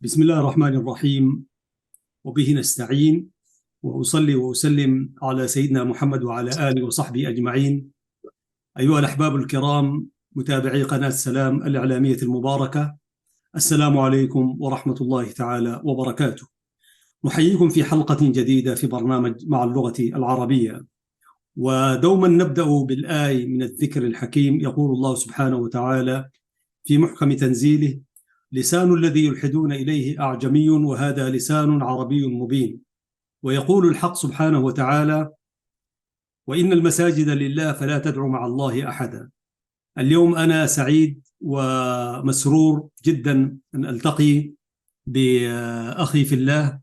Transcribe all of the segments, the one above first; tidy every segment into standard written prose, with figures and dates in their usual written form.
بسم الله الرحمن الرحيم، وبه نستعين. وأصلي وأسلم على سيدنا محمد وعلى آله وصحبه أجمعين. أيها الأحباب الكرام، متابعي قناة سلام الإعلامية المباركة، السلام عليكم ورحمة الله تعالى وبركاته. نحييكم في حلقة جديدة في برنامج مع اللغة العربية، ودوما نبدأ بالآية من الذكر الحكيم. يقول الله سبحانه وتعالى في محكم تنزيله: لسان الذي يلحدون إليه أعجمي وهذا لسان عربي مبين. ويقول الحق سبحانه وتعالى: وإن المساجد لله فلا تدعوا مع الله أحدا. اليوم أنا سعيد ومسرور جدا أن ألتقي بأخي في الله،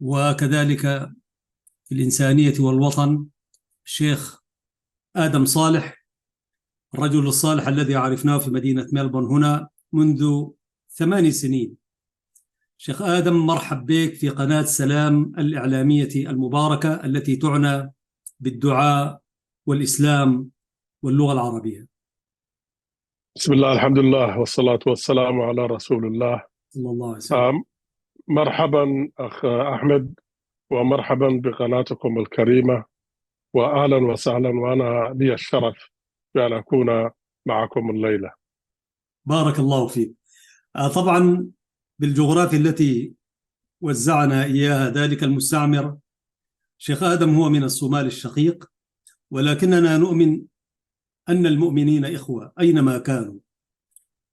وكذلك في الإنسانية والوطن، الشيخ آدم صالح، الرجل الصالح الذي عرفناه في مدينة ملبورن هنا منذ 8 سنين. شيخ آدم، مرحب بك في قناة سلام الإعلامية المباركة التي تعنى بالدعاء والإسلام واللغة العربية. بسم الله، الحمد لله، والصلاة والسلام على رسول الله صلى الله عليه وسلم. مرحبا أخ أحمد، ومرحبا بقناتكم الكريمة، وأهلا وسهلا، وأنا لي الشرف بأن أكون معكم الليلة. بارك الله فيك. طبعا بالجغرافيا التي وزعنا إياها ذلك المستعمر، شيخ آدم هو من الصومال الشقيق، ولكننا نؤمن أن المؤمنين إخوة أينما كانوا،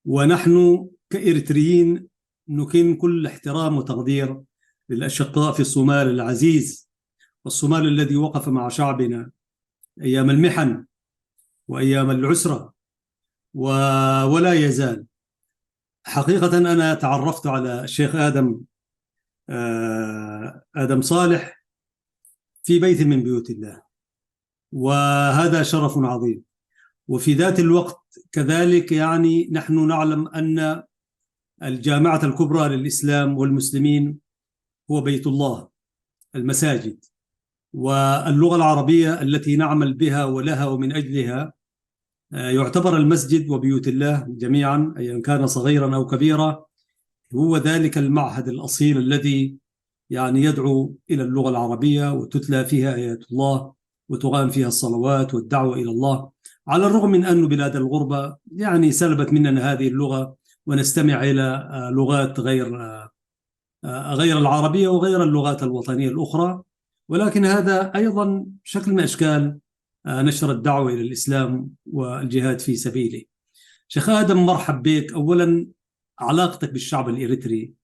ونحن كإريتريين نكن كل احترام وتقدير للأشقاء في الصومال العزيز، والصومال الذي وقف مع شعبنا أيام المحن وأيام العسرة ولا يزال. حقيقة أنا تعرفت على الشيخ آدم صالح في بيت من بيوت الله، وهذا شرف عظيم. وفي ذات الوقت كذلك يعني نحن نعلم أن الجامعة الكبرى للإسلام والمسلمين هو بيت الله، المساجد، واللغة العربية التي نعمل بها ولها ومن أجلها يعتبر المسجد وبيوت الله جميعا، أيا كان صغيرا أو كبيرا، هو ذلك المعهد الأصيل الذي يعني يدعو إلى اللغة العربية، وتتلى فيها آيات الله، وتقام فيها الصلوات والدعوة إلى الله، على الرغم من أن بلاد الغربة يعني سلبت مننا هذه اللغة، ونستمع إلى لغات غير العربية وغير اللغات الوطنية الأخرى. ولكن هذا أيضا شكل من أشكال نشر الدعوة إلى الإسلام والجهاد في سبيله. شيخ آدم، مرحب بك. أولا، علاقتك بالشعب الإريتري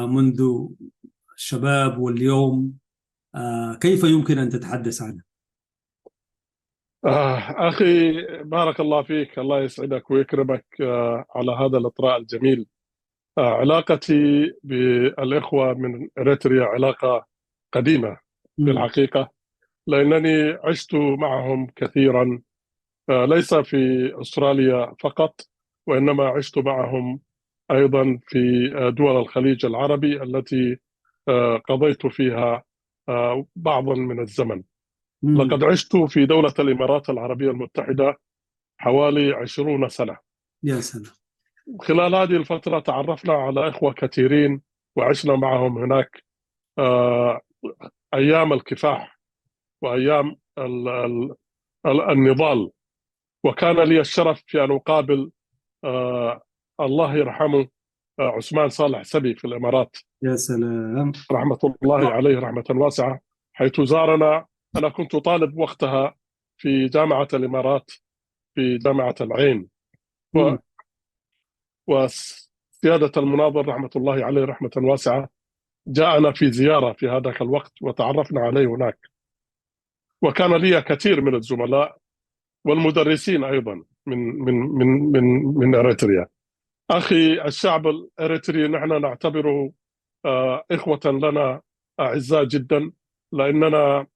منذ الشباب واليوم، كيف يمكن أن تتحدث عنها؟ أخي، بارك الله فيك، الله يسعدك ويكرمك على هذا الإطراء الجميل. علاقتي بالإخوة من إريتريا علاقة قديمة في الحقيقة، لأنني عشت معهم كثيرا، ليس في أستراليا فقط، وإنما عشت معهم أيضا في دول الخليج العربي التي قضيت فيها بعضا من الزمن. لقد عشت في دولة الإمارات العربية المتحدة حوالي 20 سنة. يا سلام. خلال هذه الفترة تعرفنا على إخوة كثيرين وعشنا معهم هناك أيام الكفاح وأيام النضال، وكان لي الشرف في أن أقابل الله يرحمه عثمان صالح سبي في الإمارات. يا سلام. رحمة الله عليه رحمة واسعة، حيث زارنا. أنا كنت طالب وقتها في جامعة الإمارات، في جامعة العين، وسيادة المناظر رحمة الله عليه رحمة واسعة جاءنا في زيارة في هذاك الوقت، وتعرفنا عليه هناك. وكان لي كثير من الزملاء والمدرسين أيضا من إريتريا. أخي، الشعب الإريتري نحن نعتبره إخوة لنا أعزاء جدا، لأننا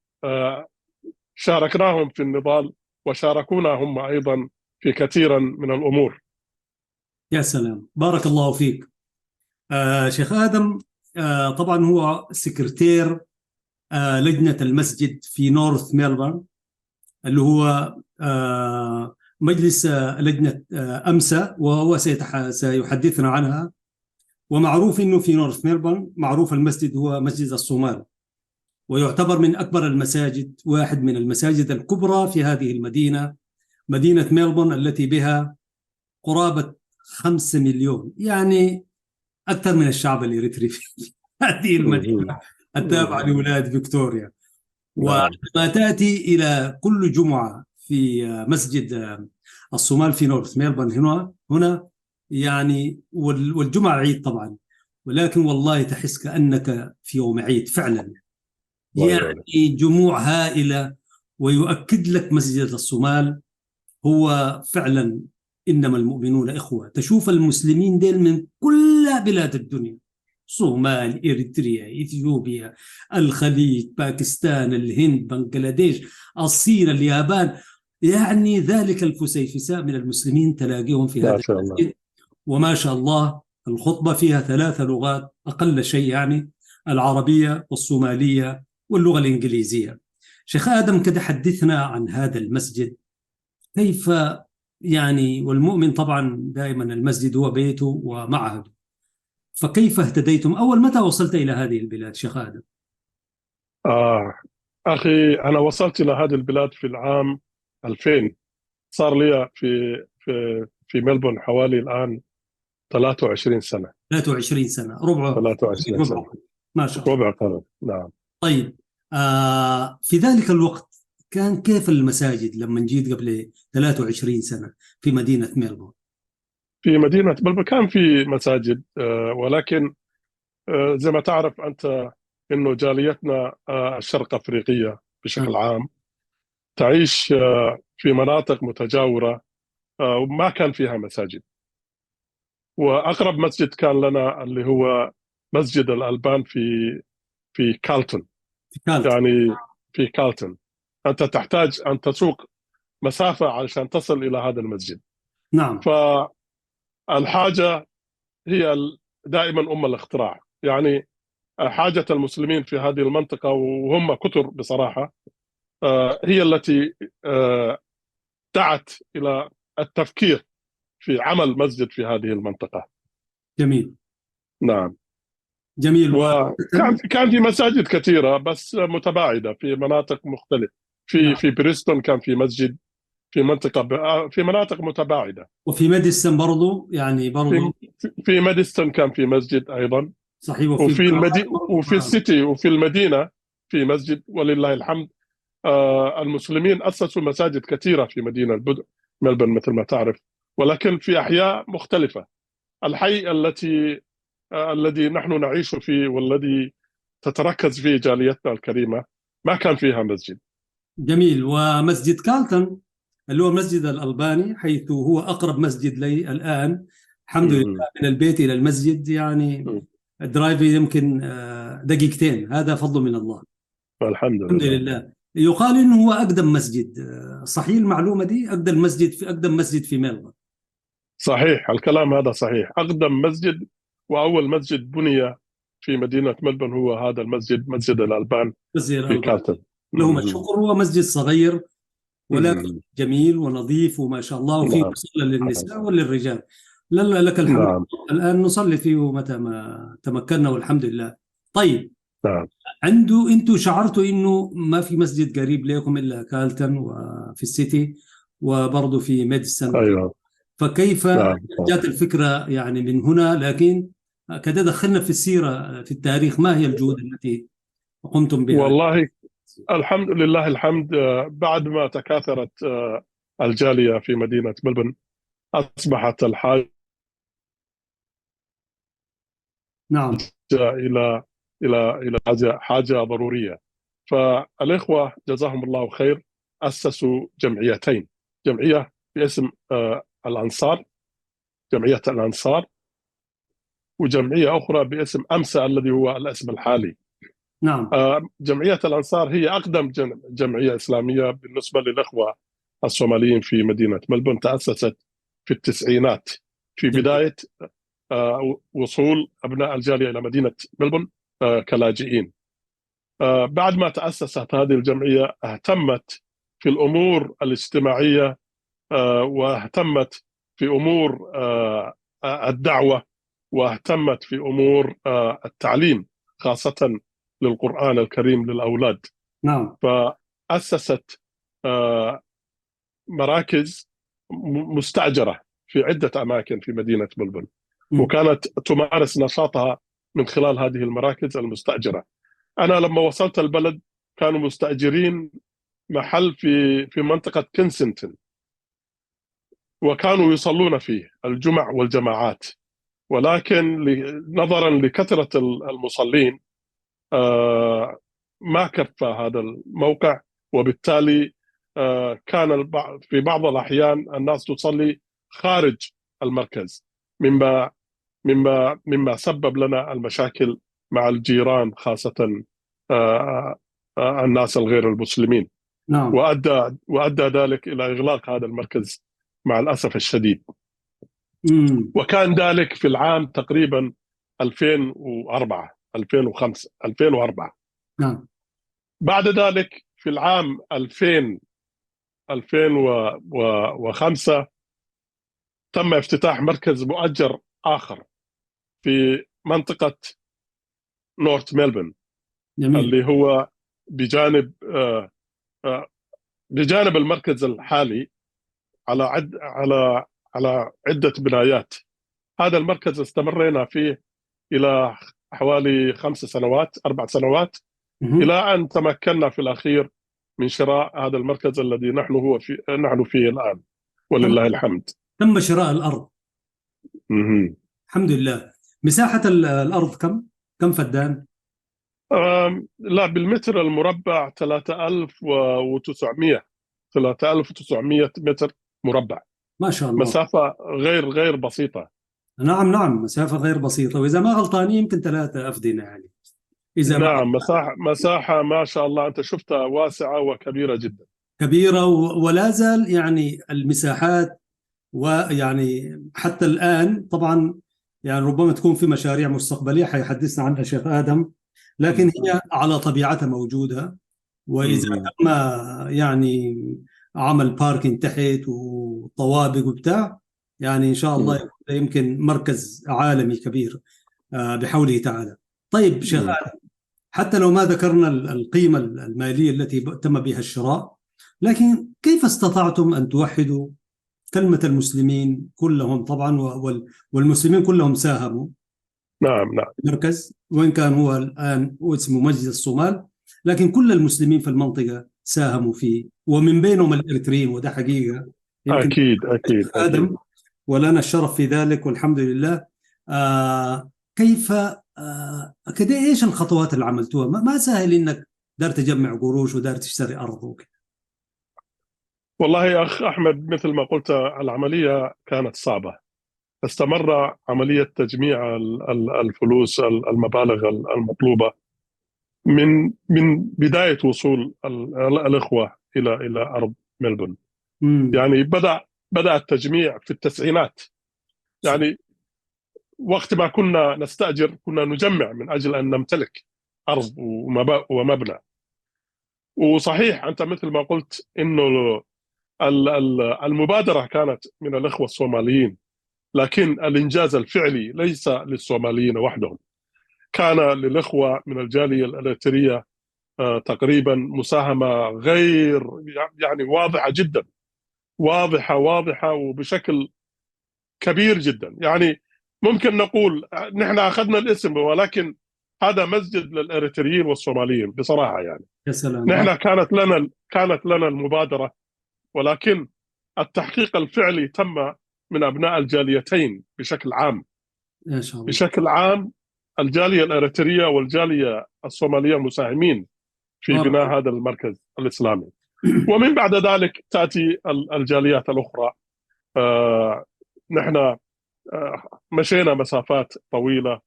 شاركناهم في النضال وشاركونا هم أيضا في كثيرا من الأمور. يا سلام، بارك الله فيك. شيخ آدم، طبعا هو سكرتير لجنة المسجد في نورث ميلبورن، اللي هو مجلس لجنة أمسا، وهو سيحدثنا عنها. ومعروف أنه في نورث ميلبورن معروف المسجد هو مسجد الصومال، ويعتبر من أكبر المساجد، واحد من المساجد الكبرى في هذه المدينة، مدينة ميلبورن التي بها قرابة 5 مليون، يعني أكثر من الشعب الإريتري في هذه المدينة التابعة لولاية فيكتوريا. وما تأتي إلى كل جمعة في مسجد الصومال في نورث ميلبورن هنا يعني، والجمعة عيد طبعا، ولكن والله تحس كأنك في يوم عيد فعلا، يعني جموع هائلة. ويؤكد لك مسجد الصومال هو فعلا إنما المؤمنون إخوة. تشوف المسلمين ديل من كل بلاد الدنيا، صومال، إريتريا، إثيوبيا، الخليج، باكستان، الهند، بنغلاديش، الصين، اليابان، يعني ذلك الفسيفساء من المسلمين تلاقيهم في هذا المسجد. وما شاء الله الخطبة فيها 3 لغات أقل شيء، يعني العربية والصومالية واللغة الإنجليزية. شيخ آدم كده حدثنا عن هذا المسجد، كيف يعني، والمؤمن طبعا دائما المسجد هو بيته ومعهده، فكيف اهتديتم؟ أول متى وصلت إلى هذه البلاد شيخ آدم؟ أخي أنا وصلت إلى هذه البلاد في العام 2000. صار لي في ملبورن حوالي الآن 23 سنة. 23 سنة، ربع 23 سنة، ما شاء الله، ربع قرن. نعم. طيب في ذلك الوقت كان كيف المساجد لما جيت قبل 23 سنة في مدينة ميلبورن؟ في مدينة ملبورن كان في مساجد، ولكن زي ما تعرف أنت إنه جاليتنا الشرق أفريقية بشكل عام تعيش في مناطق متجاورة وما كان فيها مساجد. وأقرب مسجد كان لنا اللي هو مسجد الألبان في كالتون. يعني في كالتون أنت تحتاج أن تسوق مسافة علشان تصل إلى هذا المسجد. نعم. فالحاجة هي دائما أم الاختراع، يعني حاجة المسلمين في هذه المنطقة وهم كثر بصراحة هي التي دعت إلى التفكير في عمل مسجد في هذه المنطقة. جميل. نعم. جميل. كان في مساجد كثيرة بس متباعدة في مناطق مختلفة. في بريستون كان في مسجد في في مناطق متباعدة. وفي ماديسون برضو، يعني برضو في ماديسون كان في مسجد أيضا. صحيح. وفي السيتي وفي المدينة في مسجد ولله الحمد. المسلمين أسسوا مساجد كثيرة في مدينة ملبورن مثل ما تعرف، ولكن في أحياء مختلفة. الحي الذي نحن نعيش فيه والذي تتركز فيه جاليتنا الكريمة ما كان فيها مسجد. جميل. ومسجد كالتون اللي هو المسجد الألباني، حيث هو أقرب مسجد لي الآن الحمد لله، من البيت إلى المسجد يعني درايف يمكن دقيقتين، هذا فضل من الله. الحمد لله. يقال إنه هو أقدم مسجد، صحيح المعلومة دي؟ أقدم مسجد في ميلبورن. صحيح الكلام هذا صحيح. أقدم مسجد وأول مسجد بني في مدينة ملبورن هو هذا المسجد، مسجد الألبان في كالتون. له مشهور، هو مسجد صغير ولكن جميل ونظيف وما شاء الله، وفيه مصلى للنساء وللرجال. لك الحمد. الآن نصلي فيه متى ما تمكنا والحمد لله. طيب. انتوا شعرتوا انه ما في مسجد قريب لكم الا كالتون وفي السيتي وبرضه في ميديسون. ايوه. فكيف جاءت الفكرة يعني من هنا؟ لكن كده دخلنا في السيرة في التاريخ، ما هي الجهود التي قمتم بها؟ والله الحمد لله الحمد. بعد ما تكاثرت الجالية في مدينة ملبورن أصبحت الحاجة نعم إلى حاجة ضرورية. فالإخوة جزاهم الله خير أسسوا جمعيتين، جمعية باسم الأنصار، جمعية الأنصار، وجمعية أخرى باسم أمسى الذي هو الاسم الحالي. نعم. جمعية الأنصار هي أقدم جمعية إسلامية بالنسبة للإخوة الصوماليين في مدينة ملبورن. تأسست في التسعينات في بداية وصول أبناء الجالية إلى مدينة ملبورن كلاجئين. بعد ما تأسست هذه الجمعية اهتمت في الأمور الاجتماعية واهتمت في أمور الدعوة واهتمت في أمور التعليم، خاصة للقرآن الكريم للأولاد. نعم. فأسست مراكز مستأجرة في عدة أماكن في مدينة ملبورن، وكانت تمارس نشاطها من خلال هذه المراكز المستأجرة. أنا لما وصلت البلد كانوا مستأجرين محل في منطقة كنسنتون، وكانوا يصلون فيه الجمع والجماعات، ولكن نظرا لكثرة المصلين ما كفى هذا الموقع، وبالتالي كان في بعض الأحيان الناس تصلي خارج المركز، مما سبب لنا المشاكل مع الجيران، خاصة الناس الغير المسلمين. نعم. وأدى ذلك إلى إغلاق هذا المركز مع الأسف الشديد. وكان ذلك في العام تقريبا 2004 2005 2004. نعم. بعد ذلك في العام 2005 تم افتتاح مركز مؤجر آخر في منطقة نورث ملبورن. جميل. اللي هو بجانب المركز الحالي على عدة بنايات. هذا المركز استمرينا فيه إلى حوالي 5 سنوات 4 سنوات، إلى أن تمكنا في الأخير من شراء هذا المركز الذي نحن فيه الآن، ولله الحمد. تم شراء الأرض. الحمد لله. مساحة الأرض كم فدان؟ لا، بالمتر المربع 3900 متر مربع. ما شاء الله. مسافة غير بسيطة. نعم، مسافة غير بسيطة، وإذا ما غلطانين يمكن 3 أفدنة يعني. إذا نعم، مساحة ما شاء الله أنت شفتها واسعة وكبيرة جدا. كبيرة، ولا زال يعني المساحات، ويعني حتى الآن طبعا يعني ربما تكون في مشاريع مستقبلية حيحدثنا عنها شيخ آدم، لكن هي على طبيعتها موجودة. وإذا تم يعني عمل باركينج تحت وطوابق وبتاع، يعني إن شاء الله يمكن مركز عالمي كبير بحوله تعالى. طيب شيخ آدم، حتى لو ما ذكرنا القيمة المالية التي تم بها الشراء، لكن كيف استطعتم أن توحدوا كلمة المسلمين كلهم طبعا، والمسلمين كلهم ساهموا؟ نعم. المركز وإن كان هو الآن اسمه مجلس الصومال، لكن كل المسلمين في المنطقة ساهموا فيه، ومن بينهم الإريتريين، وده حقيقة يمكن أكيد. آدم ولنا الشرف في ذلك والحمد لله. كيف كده إيش الخطوات اللي عملتوها؟ ما سهل إنك دار تجمع قروش ودار تشتري أرض وكده. والله يا أخ أحمد، مثل ما قلت العملية كانت صعبة. استمر عملية تجميع الفلوس، المبالغ المطلوبة من بداية وصول الإخوة إلى أرض ملبورن. يعني بدأ التجميع في التسعينات. يعني وقت ما كنا نستأجر كنا نجمع من أجل أن نمتلك أرض ومبنى. وصحيح أنت مثل ما قلت إنه المبادرة كانت من الإخوة الصوماليين، لكن الإنجاز الفعلي ليس للصوماليين وحدهم، كان للإخوة من الجالية الإريترية تقريبا مساهمة غير يعني واضحة جدا، واضحة وبشكل كبير جدا. يعني ممكن نقول نحن أخذنا الاسم، ولكن هذا مسجد للإريتريين والصوماليين بصراحة. يعني يا سلام. نحن كانت لنا المبادرة، ولكن التحقيق الفعلي تم من أبناء الجاليتين بشكل عام. ما شاء الله. بشكل عام الجالية الإريترية والجالية الصومالية مساهمين في بناء هذا المركز الإسلامي. ومن بعد ذلك تأتي الجاليات الأخرى. نحن مشينا مسافات طويلة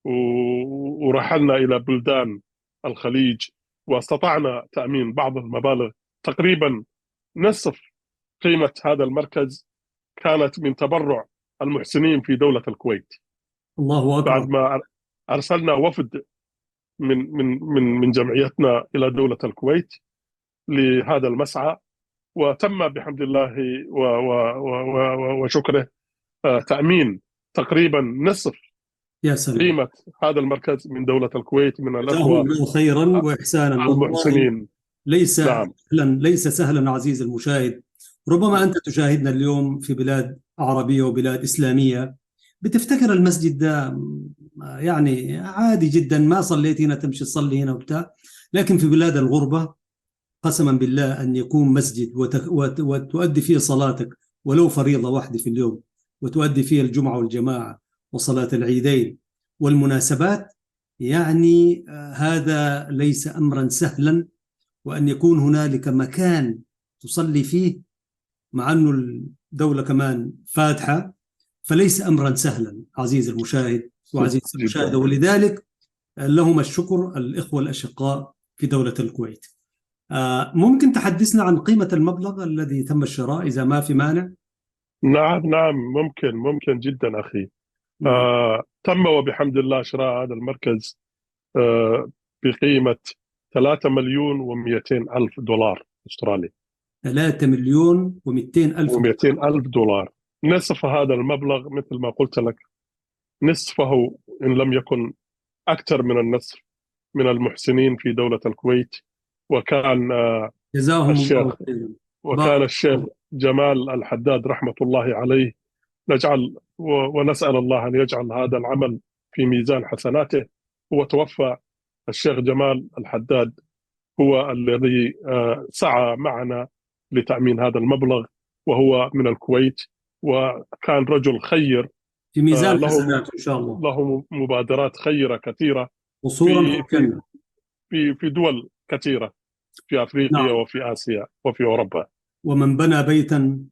ورحلنا إلى بلدان الخليج، واستطعنا تأمين بعض المبالغ. تقريبا نصف قيمة هذا المركز كانت من تبرع المحسنين في دولة الكويت. الله أكبر. بعد ما أرسلنا وفد من جمعيتنا إلى دولة الكويت لهذا المسعى، وتم بحمد الله وشكره تأمين تقريبا نصف يا سلام. قيمة هذا المركز من دولة الكويت، من جزاهم الأخوة الله خيرا وإحسانا والله. المحسنين. ليس نعم. سهلا، ليس سهلا عزيزي المشاهد. ربما أنت تشاهدنا اليوم في بلاد عربية وبلاد إسلامية، بتفتكر المسجد ده يعني عادي جدا، ما صليت هنا تمشي تصلي هنا وبتاع. لكن في بلاد الغربة قسما بالله أن يكون مسجد وتؤدي فيه صلاتك ولو فريضة واحدة في اليوم، وتؤدي فيه الجمعة والجماعة وصلاة العيدين والمناسبات، يعني هذا ليس أمرا سهلا. وأن يكون هنالك مكان تصلي فيه، مع أنه الدولة كمان فاتحة، فليس أمرا سهلا عزيز المشاهد وعزيز جدا. المشاهدة. ولذلك لهم الشكر الإخوة الأشقاء في دولة الكويت. ممكن تحدثنا عن قيمة المبلغ الذي تم الشراء إذا ما في مانع؟ نعم نعم، ممكن جدا أخي. نعم. تم وبحمد الله شراء هذا المركز بقيمة 3 مليون و200 ألف دولار أسترالي. 3 مليون و200 ألف دولار. و200 ألف دولار. نصف هذا المبلغ مثل ما قلت لك، نصفه إن لم يكن أكثر من النصف من المحسنين في دولة الكويت. وكان جزاهم الله الشيخ خيرا. وكان بارك الشيخ الله. جمال الحداد رحمة الله عليه. نجعل ونسأل الله أن يجعل هذا العمل في ميزان حسناته. هو توفى الشيخ جمال الحداد، هو الذي سعى معنا لتأمين هذا المبلغ، وهو من الكويت، وكان رجل خير. في ميزان له حسناته إن شاء الله. مبادرات خيرة كثيرة قصورا في في في الجنة. في دول كثيرة في أفريقيا نعم. وفي آسيا وفي أوروبا. ومن بنى بيتا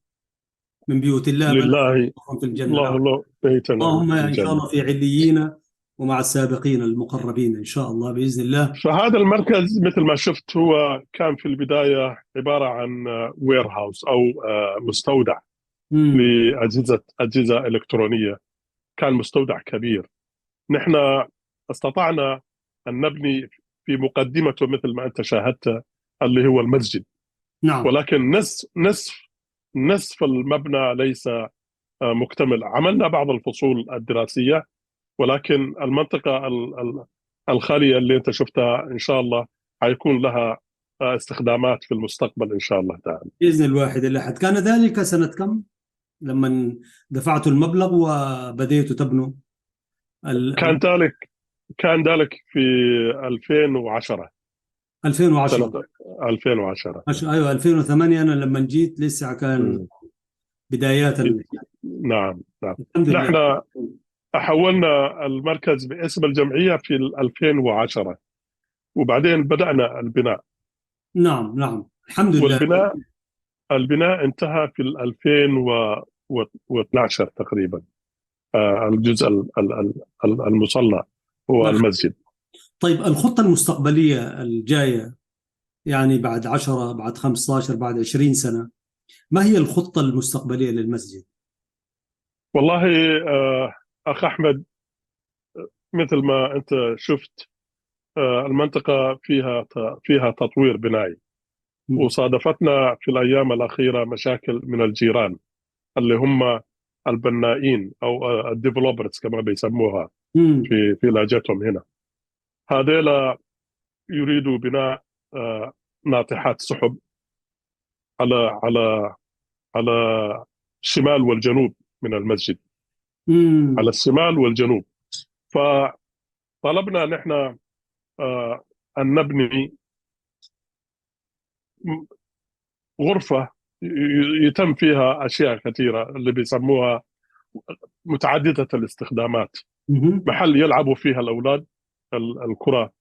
من بيوت الله بنى لله له في الجنة. الله نعم. له بيتنا اللهم في إن شاء الجنة. الله في عليين ومع السابقين المقربين إن شاء الله بإذن الله. فهذا المركز مثل ما شفت هو كان في البداية عبارة عن وير هاوس أو مستودع مم. أجهزة إلكترونية. كان مستودع كبير. نحن استطعنا أن نبني في مقدمته مثل ما أنت شاهدت اللي هو المسجد. نعم. ولكن نصف المبنى ليس مكتمل. عملنا بعض الفصول الدراسية، ولكن المنطقة الخالية اللي أنت شفتها إن شاء الله حيكون لها استخدامات في المستقبل إن شاء الله تعالى. بإذن الواحد الأحد. كان ذلك سنة كم لما دفعت المبلغ وبديتوا تبنوا كان ذلك كان ذلك في 2010. 2010؟ سنة 2010. أيوة 2008 أنا لما جيت لسه كان مم. بدايات نعم نعم. الحمد لله. نحن حولنا المركز باسم الجمعية في 2010، وبعدين بدأنا البناء. نعم نعم الحمد لله. البناء انتهى في 2012 تقريبا. الجزء المصلى هو ما شاء. المسجد. طيب الخطة المستقبلية الجاية، يعني بعد 10 بعد 15 بعد 20 سنة، ما هي الخطة المستقبلية للمسجد؟ والله أخ أحمد، مثل ما أنت شفت المنطقة فيها تطوير بنائي. وصادفتنا في الأيام الأخيرة مشاكل من الجيران اللي هم البنائين أو الديفلوبرز كما بيسموها في لهجتهم هنا. هذيلا يريدوا بناء ناطحات سحب على على الشمال والجنوب من المسجد، على الشمال والجنوب. فطلبنا نحن أن نبني غرفة يتم فيها أشياء كثيرة اللي بيسموها متعددة الاستخدامات. محل يلعبوا فيها الأولاد الكرة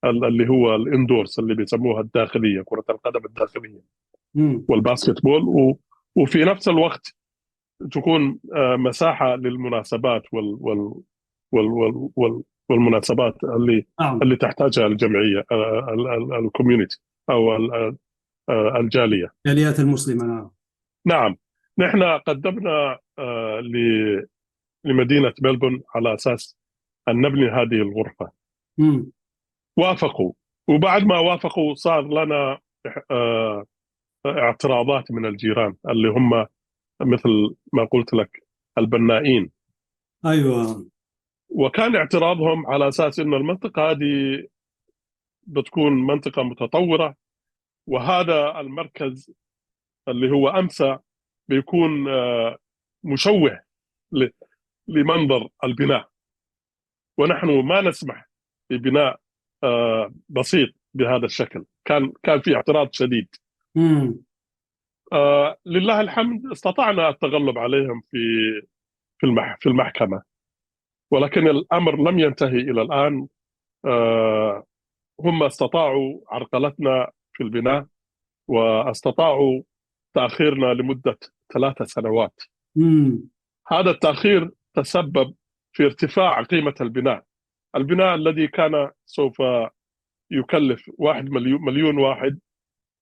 اللي هو الاندورس اللي بيسموها الداخلية، كرة القدم الداخلية والباسكت بول. وفي نفس الوقت تكون مساحة للمناسبات والمناسبات اللي تحتاجها الجمعية الكوميونتي أو الجالية. جاليات المسلمة. نعم. نعم. نحن قدمنا لمدينة ملبورن على أساس أن نبني هذه الغرفة. وافقوا. وبعد ما وافقوا صار لنا اعتراضات من الجيران اللي هم مثل ما قلت لك البنائين. أيوة. وكان اعتراضهم على أساس أن المنطقة هذه بتكون منطقة متطورة، وهذا المركز اللي هو أمسا بيكون مشوه لمنظر البناء، ونحن ما نسمح ببناء بسيط بهذا الشكل. كان في اعتراض شديد. لله الحمد استطعنا التغلب عليهم في المحكمة، ولكن الأمر لم ينتهي إلى الآن. هم استطاعوا عرقلتنا في البناء، واستطاعوا تأخيرنا لمدة 3 سنوات. هذا التأخير تسبب في ارتفاع قيمة البناء الذي كان سوف يكلف 1 مليون واحد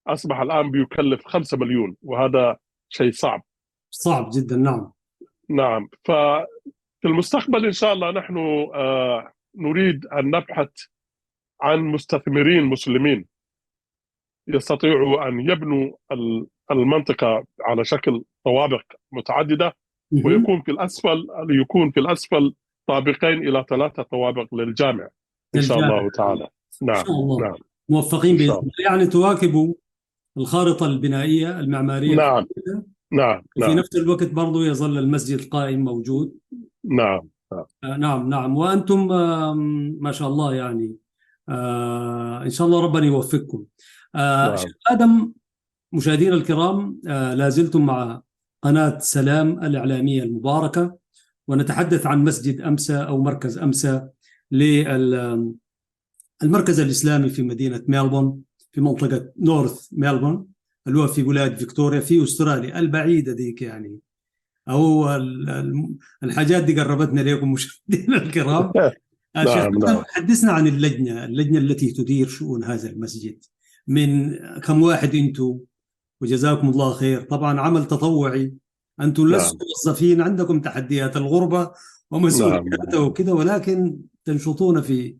أصبح الآن بيكلف 5 مليون، وهذا شيء صعب جدا. نعم. ففي المستقبل إن شاء الله نحن نريد أن نبحث عن مستثمرين مسلمين يستطيعوا أن يبنوا المنطقة على شكل طوابق متعددة، ويكون في الأسفل طابقين إلى 3 طوابق للجامع إن شاء الله تعالى. نعم. إن شاء الله. نعم. موفقين بإذن الله. يعني تواكبوا الخارطة البنائية المعمارية. نعم. وفي نفس الوقت برضو يظل المسجد قائم موجود. نعم. وأنتم ما شاء الله يعني إن شاء الله ربنا يوفقكم. شيخ آدم، مشاهدينا الكرام، لازلتم مع قناة سلام الإعلامية المباركة، ونتحدث عن مسجد أمسا أو مركز أمسا للمركز الإسلامي في مدينة ميلبورن، في منطقة نورث ميلبورن، اللي هو في ولاية فيكتوريا في أستراليا البعيدة ديك. يعني أو الحاجات دي قربتنا لكم مشاهدينا الكرام. نعم. حدثنا عن اللجنة التي تدير شؤون هذا المسجد. من كم واحد أنتم؟ وجزاكم الله خير. طبعا عمل تطوعي، أنتم لستم موظفين، عندكم تحديات الغربة ومسؤولياته وكذا، ولكن تنشطون في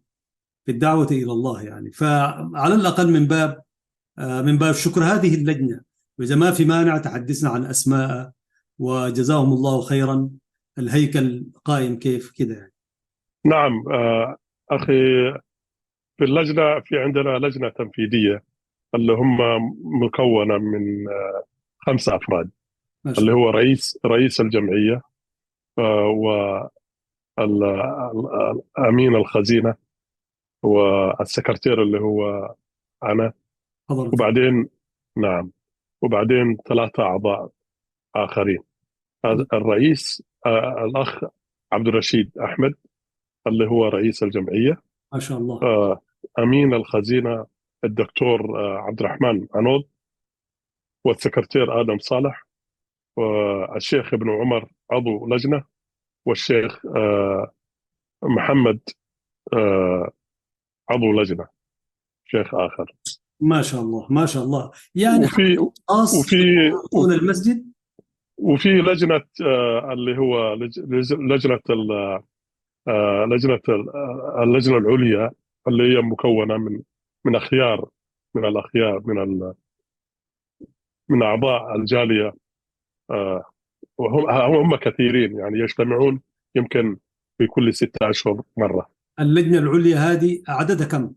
الدعوة إلى الله. يعني فعلى الأقل من باب شكر هذه اللجنة، وإذا ما في مانع تحدثنا عن أسماء، وجزاهم الله خيرا. الهيكل قائم كيف كذا يعني؟ نعم أخي، في اللجنة عندنا لجنة تنفيذية اللي هم مكونة من 5 أفراد، اللي هو رئيس الجمعية، وأمين الخزينة، والسكرتير اللي هو أنا، وبعدين 3 أعضاء آخرين. الرئيس الأخ عبد الرشيد أحمد اللي هو رئيس الجمعية، ما شاء الله. أمين الخزينة الدكتور عبد الرحمن عنود، والسكرتير آدم صالح، والشيخ ابن عمر عضو لجنة، والشيخ محمد عضو لجنة، شيخ آخر. ما شاء الله. يعني وفي المسجد، وفي لجنة اللي هو اللجنة العليا اللي هي مكونة من أخيار من أعضاء الجالية، وهم كثيرين، يعني يجتمعون يمكن في كل 6 أشهر مرة. اللجنة العليا هذه عددها كم؟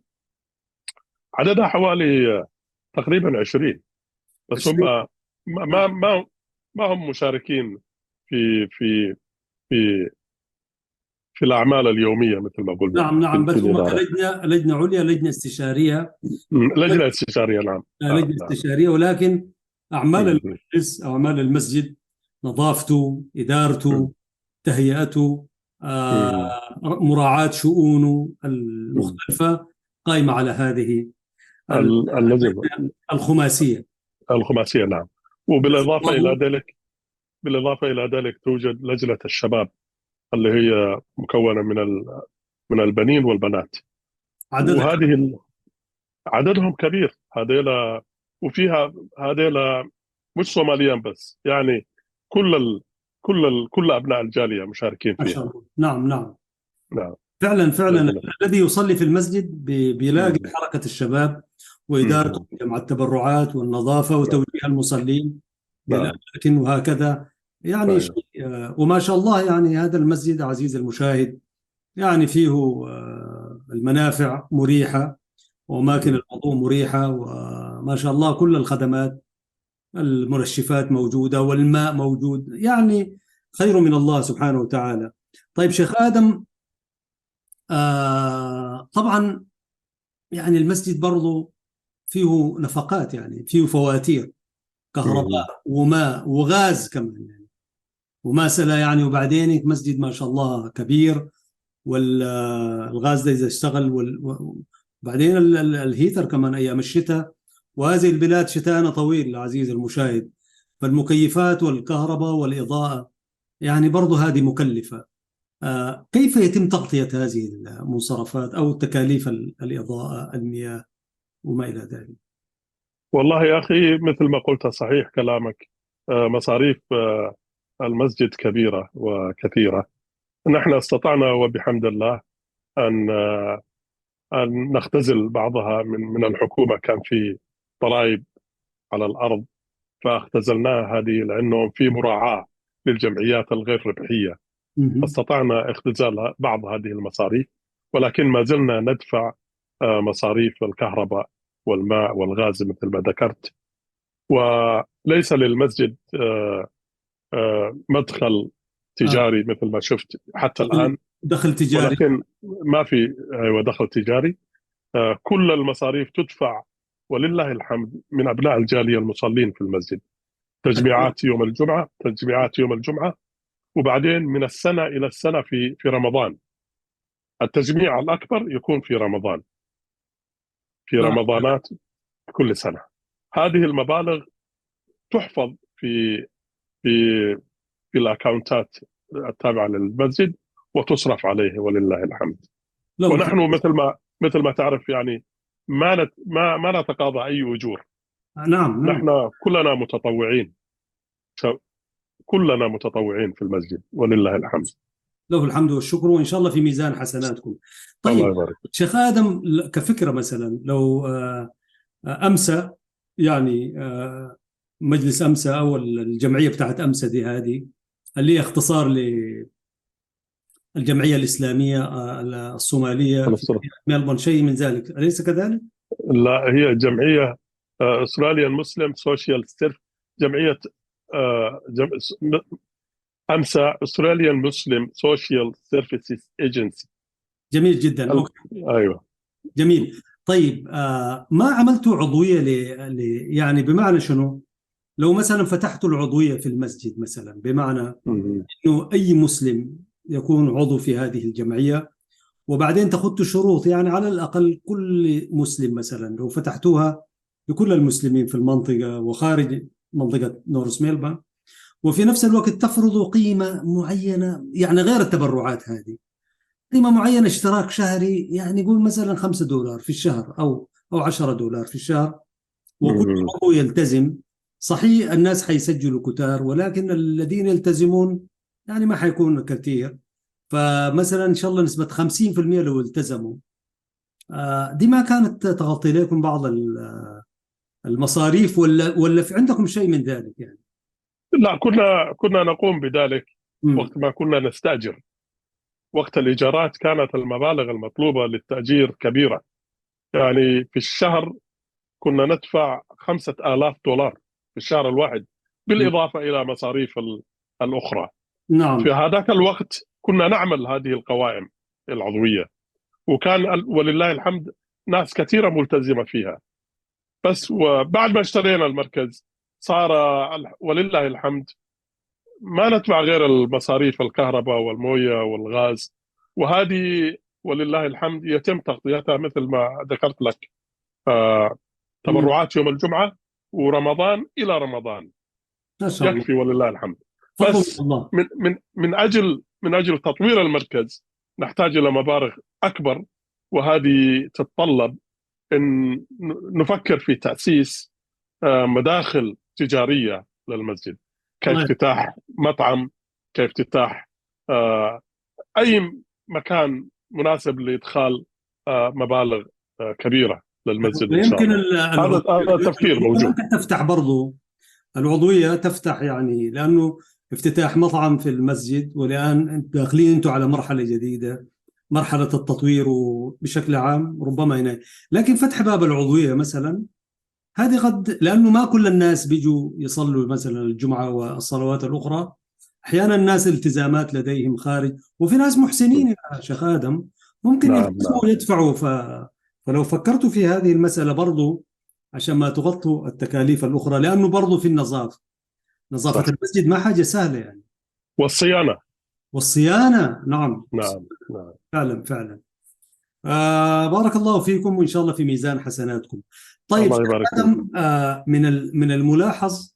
عددها حوالي تقريبا 20، بس هم ما هم مشاركين في في في في الأعمال اليومية مثل ما قلنا. نعم. بس هم لجنة عليا، لجنة استشارية. لجنة استشارية. نعم. لجنة استشارية، ولكن أعمال المجلس أو أعمال المسجد، نظافته، إدارته، تهيئته، مراعاة شؤونه المختلفة، قائمة على هذه الخماسية. نعم. وبالإضافة إلى ذلك توجد لجنة الشباب اللي هي مكونة من البنين والبنات، وهذه عددهم كبير. هذيلا مش صوماليين بس، يعني كل أبناء الجالية مشاركين فيها. نعم. فعلا الذي يصلي في المسجد بيلاقي حركة الشباب وإدارته مع التبرعات والنظافة وتوجيه المصلين للأماكن وهكذا. يعني وما شاء الله. يعني هذا المسجد عزيز المشاهد يعني فيه المنافع مريحة، وأماكن الوضوء مريحة، وما شاء الله كل الخدمات، المنشفات موجودة والماء موجود، يعني خير من الله سبحانه وتعالى. طيب شيخ آدم، طبعا يعني المسجد برضو فيه نفقات، يعني فيه فواتير مم. كهرباء وماء وغاز كمان يعني، وماسلة يعني. وبعدين مسجد ما شاء الله كبير، والغاز ده إذا اشتغل وبعدين الهيتر كمان أيام الشتاء، وهذه البلاد شتاءنا طويل عزيزي المشاهد، فالمكيفات والكهرباء والإضاءة يعني برضو هذه مكلفة. كيف يتم تغطية هذه المنصرفات أو تكاليف الإضاءة، المياه وما إلى ذلك؟ والله يا أخي مثل ما قلت صحيح كلامك. مصاريف المسجد كبيرة وكثيرة. نحن استطعنا وبحمد الله أن أن نختزل بعضها من الحكومة. كان في ضرائب على الأرض، فاختزلناها هذه لأنه في مراعاة للجمعيات الغير ربحية، مهم. فاستطعنا اختزال بعض هذه المصاريف. ولكن ما زلنا ندفع مصاريف الكهرباء والماء والغاز مثل ما ذكرت. وليس للمسجد مدخل آه، تجاري مثل ما شفت حتى دخل الآن. دخل تجاري. ولكن ما في دخل تجاري. كل المصاريف تدفع ولله الحمد من أبناء الجالية المصلين في المسجد. تجميعات يوم الجمعة، تجميعات يوم الجمعة، وبعدين من السنة إلى السنة في رمضان. التجميع الأكبر يكون في رمضان، في نعم. رمضانات كل سنة. هذه المبالغ تحفظ في في الأكاونتات التابعة للمسجد وتصرف عليه ولله الحمد. له ونحن الحمد. مثل ما تعرف يعني ما نتقاضى أي أجور. نعم نعم. نحن كلنا متطوعين في المسجد ولله الحمد. له الحمد والشكر، وإن شاء الله في ميزان حسناتكم. الله طيب يبارك. شيخ آدم، كفكرة مثلا، لو أمسى يعني مجلس أمسى أو الجمعية بتاعت أمسى دي، هذه اللي هي اختصار للجمعية الإسلامية الصومالية في الصلاة. ميلبورن، شيء من ذلك أليس كذلك؟ لا، هي جمعية أستراليان مسلم سوشيال سيرف. جمعية آه، جم... أمسا أستراليان مسلم سوشيال سيرفيسز ايجنسي. جميل جدا. أوكي. أيوه. جميل. طيب ما عملتوا عضوية يعني بمعنى شنو؟ لو مثلا فتحتوا العضوية في المسجد مثلا، بمعنى مم. انه اي مسلم يكون عضو في هذه الجمعيه، وبعدين تخطوا شروط، يعني على الاقل كل مسلم مثلا لو فتحتوها لكل المسلمين في المنطقه وخارج منطقه نورث ميلبورن، وفي نفس الوقت تفرضوا قيمه معينه، يعني غير التبرعات هذه، قيمه معينه، اشتراك شهري، يعني يقول مثلا $5 في الشهر او $10 في الشهر، وكل مم. عضو يلتزم. صحيح الناس حيسجلوا كتار، ولكن الذين يلتزمون يعني ما حيكون كثير. فمثلا إن شاء الله نسبة 50% لو التزموا، دي ما كانت تغطي لكم بعض المصاريف، ولا في عندكم شيء من ذلك يعني؟ لا، كنا نقوم بذلك مم. وقت ما كنا نستأجر. وقت الإيجارات كانت المبالغ المطلوبة للتأجير كبيرة. يعني في الشهر كنا ندفع $5,000 في الشهر الواحد، مم. بالإضافة إلى مصاريف الأخرى. في نعم. هذاك الوقت كنا نعمل هذه القوائم العضوية، وكان ولله الحمد ناس كثيرة ملتزمة فيها. بس وبعد ما اشترينا المركز صار ولله الحمد ما ندفع غير المصاريف الكهرباء والمويه والغاز، وهذه ولله الحمد يتم تغطيتها مثل ما ذكرت لك. آه، مم. تبرعات يوم الجمعة ورمضان إلى رمضان ما شاء الله. يكفي ولله الحمد. فضل من بس الله. من أجل تطوير المركز نحتاج إلى مبالغ أكبر، وهذه تتطلب أن نفكر في تأسيس مداخل تجارية للمسجد، الله كافتتاح مطعم، كافتتاح آه، أي مكان مناسب لإدخال مبالغ كبيرة للمسجد إن شاء يمكن الله. هذا تفكير العضوية موجود. ممكن تفتح برضو، العضوية تفتح يعني، لأنه افتتاح مطعم في المسجد، والآن داخلين أنتم على مرحلة جديدة، مرحلة التطوير بشكل عام ربما هنا. لكن فتح باب العضوية مثلا هذه قد، لأنه ما كل الناس بيجوا يصلوا مثلا الجمعة والصلوات الأخرى، أحيانا الناس التزامات لديهم خارج، وفي ناس محسنين يا شيخ آدم ممكن نعم يلتزموا ويدفعوا. فلو فكرتوا في هذه المسألة برضو عشان ما تغطوا التكاليف الأخرى، لأنه برضو في النظافة، نظافة صح. المسجد ما حاجة سهلة يعني. والصيانة. والصيانة نعم. نعم نعم. فعلا فعلا. بارك الله فيكم، وإن شاء الله في ميزان حسناتكم. طيب الله شيخ يبارك فيك. آدم، من الملاحظ،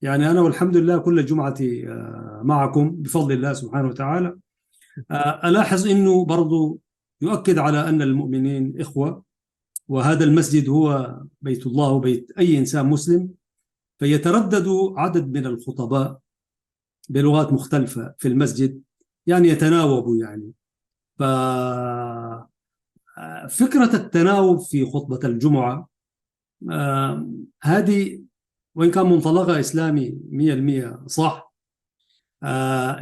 يعني أنا والحمد لله كل جمعة معكم بفضل الله سبحانه وتعالى، ألاحظ أنه برضو يؤكد على أن المؤمنين إخوة، وهذا المسجد هو بيت الله وبيت أي إنسان مسلم. فيتردد عدد من الخطباء بلغات مختلفة في المسجد، يعني يتناوبوا يعني. ففكرة التناوب في خطبة الجمعة هذه وإن كان منطلقها إسلامي 100% صح،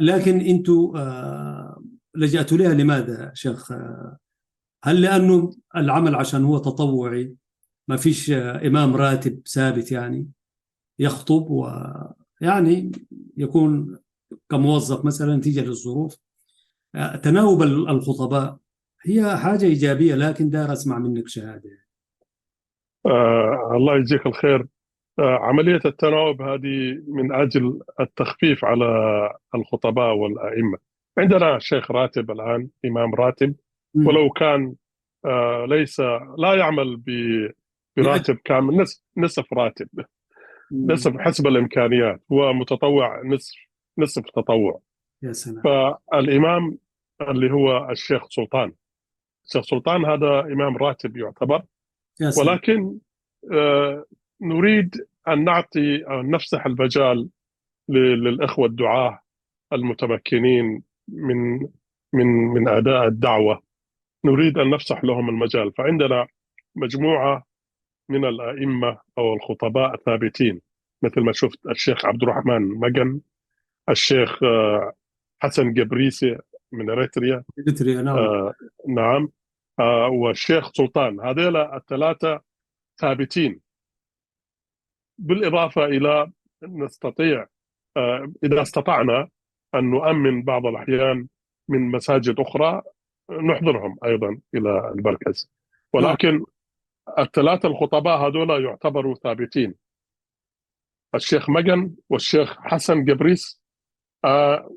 لكن أنتوا لجأتوا لها لماذا شيخ؟ هل لأنه العمل عشان هو تطوعي، ما فيش إمام راتب ثابت يعني يخطب، ويعني يكون كموظف مثلا نتيجة للظروف؟ تناوب الخطباء هي حاجة إيجابية، لكن دار أسمع منك شهادة. الله يجزيك الخير. عملية التناوب هذه من أجل التخفيف على الخطباء والأئمة. عندنا شيخ راتب الآن، إمام راتب، مم. ولو كان ليس لا يعمل بأجل. براتب كامل، نصف راتب، مم. نصف حسب الإمكانيات، هو متطوع نصف تطوع. يا سلام. فالإمام اللي هو الشيخ سلطان هذا إمام راتب يعتبر، يا سلام. ولكن آه، نريد أن نعطي أو نفسح المجال للإخوة الدعاة المتمكنين من أداء الدعوة. نريد أن نفسح لهم المجال، فعندنا مجموعة من الأئمة أو الخطباء ثابتين، مثل ما شفت الشيخ عبد الرحمن مجن، الشيخ حسن قبريسي من إريتريا، إريتريا نعم. آه، نعم، والشيخ سلطان. هذيل الثلاثة ثابتين، بالإضافة إلى نستطيع إذا استطعنا أن نؤمن بعض الأحيان من مساجد أخرى نحضرهم أيضا إلى المركز. نعم. ولكن الثلاثة الخطباء هذول يعتبروا ثابتين، الشيخ مجن والشيخ حسن قبريس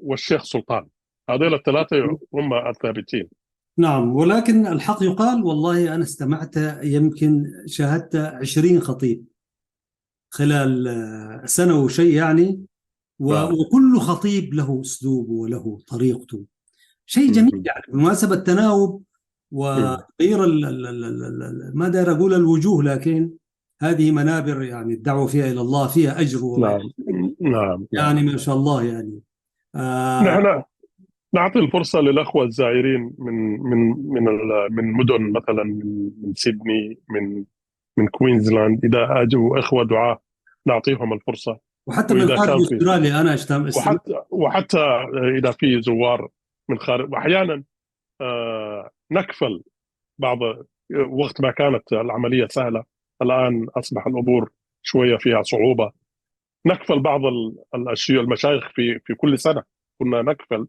والشيخ سلطان. هذول الثلاثة هم الثابتين. نعم، ولكن الحق يقال والله أنا استمعت، يمكن شاهدت 20 خطيب خلال سنة وشيء يعني، نعم. وكل خطيب له أسلوبه وله طريقته. شيء جميل يعني بالمناسبة التناوب وتغيير ما داير أقول الوجوه، لكن هذه منابر يعني الدعوة فيها إلى الله فيها أجر نعم نعم نعم. يعني ما شاء الله يعني. آه نحن نعطي الفرصة للأخوة الزائرين من مدن مثلا من سيدني، من كوينزلاند، إذا أجوا إخوة دعاة نعطيهم الفرصة. وحتى من وإذا خارج كان في أستراليا أنا استمع. وحتى إذا في زوار من خارج، وأحيانا نكفل بعض، وقت ما كانت العملية سهلة، الآن أصبح الأمور شوية فيها صعوبة. نكفل بعض الأشياء، المشايخ في كل سنة كنا نكفل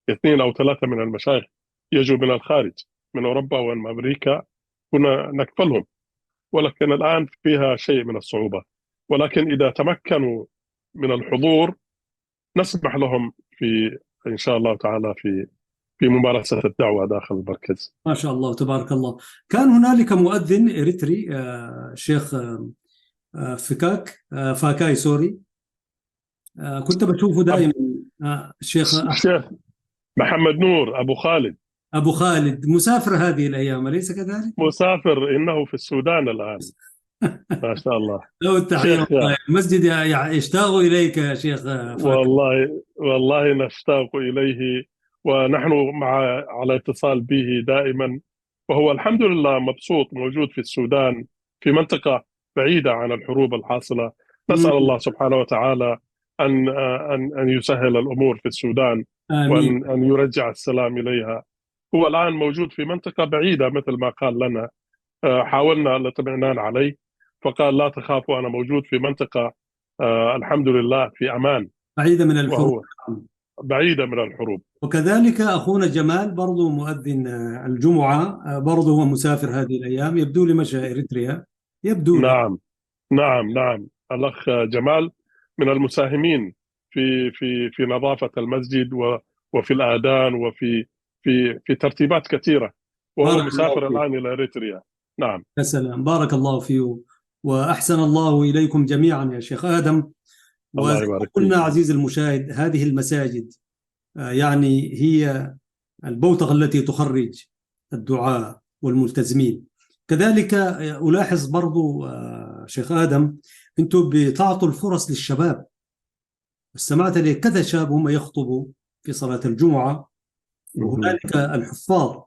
2 أو 3 من المشايخ يجوا من الخارج، من أوروبا ومن أمريكا، كنا نكفلهم. ولكن الآن فيها شيء من الصعوبة، ولكن إذا تمكنوا من الحضور نسمح لهم إن شاء الله تعالى في ممارسة الدعوة داخل المركز. ما شاء الله تبارك الله. كان هنالك مؤذن إريتري، شيخ فاكاي سوري، كنت بشوفه دائما. الشيخ الشيخ محمد نور أبو خالد، أبو خالد مسافر هذه الأيام أليس كذلك؟ مسافر، إنه في السودان الآن. ما شاء الله. له التحية شيخ، والله. المسجد يشتاق إليك يا شيخ فاكاي. والله نشتاق إليه، ونحن على اتصال به دائما، وهو الحمد لله مبسوط موجود في السودان، في منطقة بعيدة عن الحروب الحاصلة. نسأل الله سبحانه وتعالى أن يسهل الأمور في السودان، آمين. وأن يرجع السلام إليها. هو الآن موجود في منطقة بعيدة مثل ما قال لنا. حاولنا الاطمئنان عليه، فقال لا تخافوا، أنا موجود في منطقة الحمد لله في أمان، بعيدة من الحروب. وهو بعيدة من الحروب. وكذلك أخونا جمال برضو مؤذن الجمعة، برضو هو مسافر هذه الأيام، يبدو لي مشى إريتريا، يبدو لي. نعم نعم نعم، الأخ جمال من المساهمين في نظافة المسجد وفي الآذان وفي ترتيبات كثيرة، وهو بارك الله مسافر فيه. الآن إلى إريتريا. نعم. يا سلام، بارك الله فيه، وأحسن الله إليكم جميعا يا شيخ آدم. وزي الله ما يبارك فيك. قلنا عزيزي المشاهد، هذه المساجد يعني هي البوتقة التي تخرج الدعاء والملتزمين. كذلك ألاحظ برضو شيخ آدم، أنتم بتعطوا الفرص للشباب. استمعت لكذا شاب هم يخطبوا في صلاة الجمعة، وهنالك الحفاظ.